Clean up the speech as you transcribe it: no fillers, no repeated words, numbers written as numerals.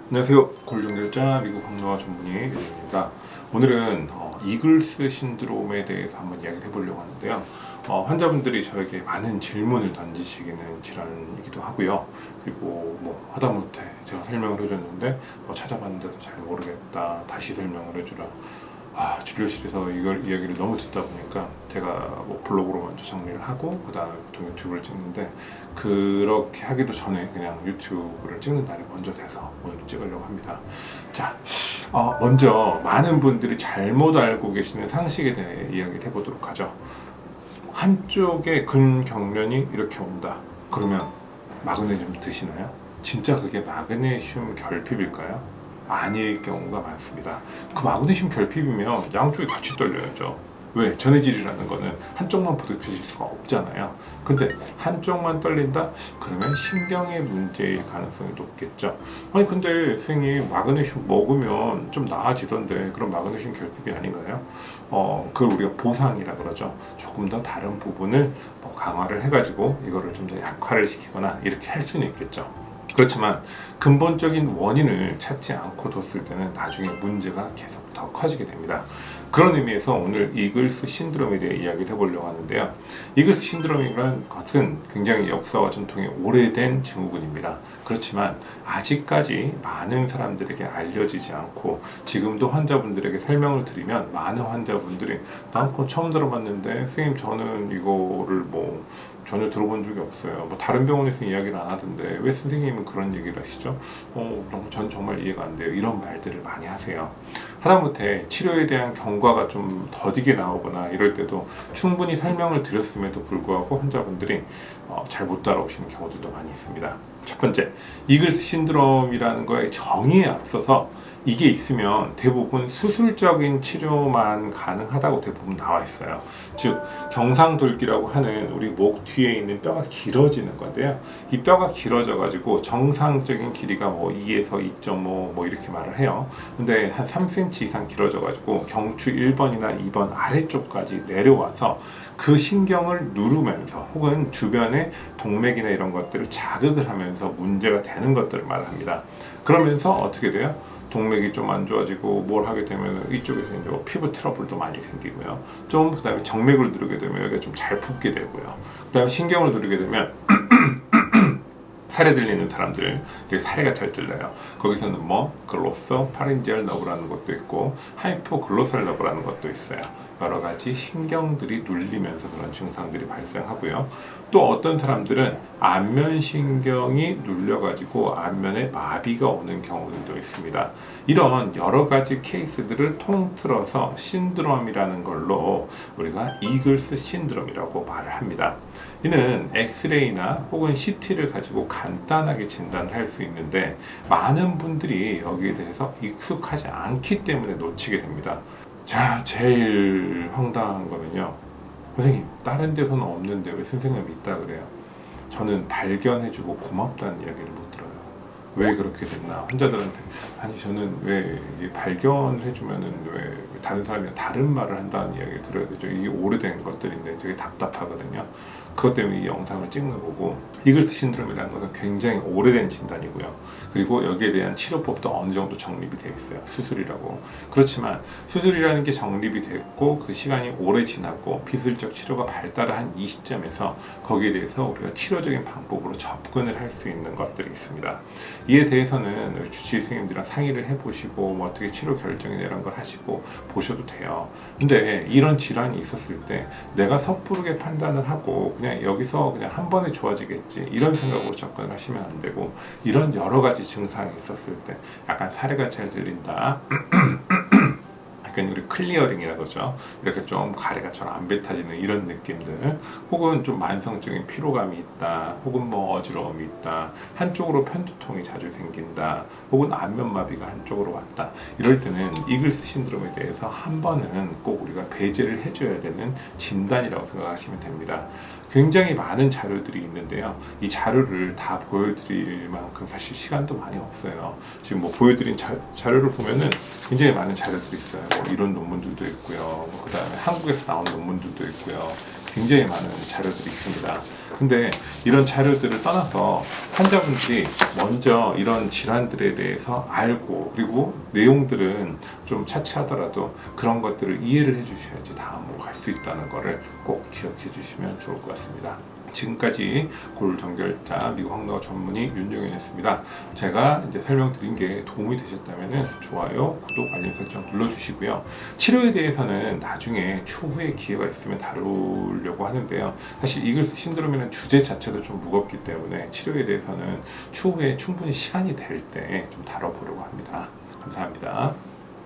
안녕하세요. 골든결자 미국 항노화 전문의 유입니다. 오늘은 이글스 신드롬에 대해서 한번 이야기를 해보려고 하는데요. 환자분들이 저에게 많은 질문을 던지시기는 질환이기도 하고요. 그리고 하다못해 제가 설명을 해줬는데 찾아봤는데도 잘 모르겠다, 다시 설명을 해주라. 진료실에서 이걸 이야기를 너무 듣다 보니까 제가 블로그로 먼저 정리를 하고 그 다음에 보통 유튜브를 찍는데, 그렇게 하기도 전에 그냥 유튜브를 찍는 날에 먼저 돼서 오늘 찍으려고 합니다. 자, 먼저 많은 분들이 잘못 알고 계시는 상식에 대해 이야기를 해보도록 하죠. 한쪽에 근경련이 이렇게 온다 그러면 마그네슘 드시나요? 진짜 그게 마그네슘 결핍일까요? 아닐 경우가 많습니다. 그 마그네슘 결핍이면 양쪽이 같이 떨려야죠. 왜? 전해질이라는 거는 한쪽만 부딪힐 수가 없잖아요. 근데 한쪽만 떨린다? 그러면 신경의 문제일 가능성이 높겠죠. 아니 근데 선생님 마그네슘 먹으면 좀 나아지던데 그럼 마그네슘 결핍이 아닌가요? 그걸 우리가 보상이라 그러죠. 조금 더 다른 부분을 강화를 해가지고 이거를 좀 더 약화를 시키거나 이렇게 할 수는 있겠죠. 그렇지만 근본적인 원인을 찾지 않고 뒀을 때는 나중에 문제가 계속 더 커지게 됩니다. 그런 의미에서 오늘 이글스 신드롬에 대해 이야기를 해보려고 하는데요. 이글스 신드롬이라는 것은 굉장히 역사와 전통이 오래된 증후군입니다. 그렇지만 아직까지 많은 사람들에게 알려지지 않고 지금도 환자분들에게 설명을 드리면 많은 환자분들이 난 그거 처음 들어봤는데 선생님 저는 이거를 전혀 들어본 적이 없어요. 다른 병원에서 이야기를 안 하던데 왜 선생님은 그런 얘기를 하시죠? 전 정말 이해가 안 돼요. 이런 말들을 많이 하세요. 하다못해 치료에 대한 경과가 좀 더디게 나오거나 이럴 때도 충분히 설명을 드렸음에도 불구하고 환자분들이 잘 못 따라오시는 경우들도 많이 있습니다. 첫 번째, 이글스 신드롬이라는 거의 정의에 앞서서 이게 있으면 대부분 수술적인 치료만 가능하다고 대부분 나와 있어요. 즉 경상돌기라고 하는 우리 목 뒤에 있는 뼈가 길어지는 건데요. 이 뼈가 길어져 가지고 정상적인 길이가 2에서 2.5 이렇게 말을 해요. 근데 한 3cm 이상 길어져 가지고 경추 1번이나 2번 아래쪽까지 내려와서 그 신경을 누르면서 혹은 주변의 동맥이나 이런 것들을 자극을 하면서 문제가 되는 것들을 말합니다. 그러면서 어떻게 돼요? 동맥이 좀 안 좋아지고 뭘 하게 되면 이쪽에서 이제 피부 트러블도 많이 생기고요. 그 다음에 정맥을 누르게 되면 여기가 좀 잘 붓게 되고요. 그 다음에 신경을 누르게 되면 살에 들리는 사람들, 사례가 잘 들려요. 거기서는 글로서 파린지얼 너브라는 것도 있고 하이포글로살 너브라는 것도 있어요. 여러 가지 신경들이 눌리면서 그런 증상들이 발생하고요. 또 어떤 사람들은 안면신경이 눌려가지고 안면에 마비가 오는 경우들도 있습니다. 이런 여러 가지 케이스들을 통틀어서 신드롬이라는 걸로 우리가 이글스 신드롬이라고 말을 합니다. 이는 엑스레이나 혹은 CT를 가지고 간단하게 진단을 할 수 있는데 많은 분들이 여기에 대해서 익숙하지 않기 때문에 놓치게 됩니다. 자, 제일 황당한 거는요. 선생님, 다른 데서는 없는데 왜 선생님이 있다 그래요? 저는 발견해주고 고맙다는 이야기를 못 들어요. 왜 그렇게 됐나? 환자들한테 아니 저는 왜 발견을 해주면은 왜 다른 사람이 다른 말을 한다는 이야기를 들어야 되죠. 이게 오래된 것들인데 되게 답답하거든요. 그것 때문에 이 영상을 찍는 거고, 이글스 신드롬이라는 것은 굉장히 오래된 진단이고요. 그리고 여기에 대한 치료법도 어느 정도 정립이 되어 있어요. 수술이라고. 그렇지만 수술이라는 게 정립이 됐고 그 시간이 오래 지났고 비술적 치료가 발달을 한 이 시점에서 거기에 대해서 우리가 치료적인 방법으로 접근을 할 수 있는 것들이 있습니다. 이에 대해서는 주치의 선생님들이랑 상의를 해보시고 어떻게 치료 결정이나 이런 걸 하시고 보셔도 돼요. 근데 이런 질환이 있었을 때 내가 섣부르게 판단을 하고 그냥 여기서 그냥 한 번에 좋아지겠지 이런 생각으로 접근을 하시면 안 되고, 이런 여러 가지 증상이 있었을 때 약간 사례가 잘 들린다 약간 우리 클리어링이라고 그러죠. 이렇게 좀 가래가 잘 안 뱉어지는 이런 느낌들, 혹은 좀 만성적인 피로감이 있다, 혹은 어지러움이 있다, 한쪽으로 편두통이 자주 생긴다, 혹은 안면마비가 한쪽으로 왔다, 이럴 때는 이글스 신드롬에 대해서 한 번은 꼭 우리가 배제를 해줘야 되는 진단이라고 생각하시면 됩니다. 굉장히 많은 자료들이 있는데요. 이 자료를 다 보여드릴 만큼 사실 시간도 많이 없어요. 지금 보여드린 자료를 보면은 굉장히 많은 자료들이 있어요. 이론 논문들도 있고요. 그 다음에 한국에서 나온 논문들도 있고요. 굉장히 많은 자료들이 있습니다. 근데 이런 자료들을 떠나서 환자분들이 먼저 이런 질환들에 대해서 알고, 그리고 내용들은 좀 차치하더라도 그런 것들을 이해를 해주셔야지 다음으로 갈 수 있다는 것을 꼭 기억해 주시면 좋을 것 같습니다. 지금까지 골정결자 미국 항노화 전문의 윤종현이었습니다. 제가 이제 설명드린 게 도움이 되셨다면 좋아요, 구독, 알림 설정 눌러주시고요. 치료에 대해서는 나중에 추후에 기회가 있으면 다루려고 하는데요. 사실 이글스 신드롬이라는 주제 자체도 좀 무겁기 때문에 치료에 대해서는 추후에 충분히 시간이 될 때 좀 다뤄보려고 합니다. 감사합니다.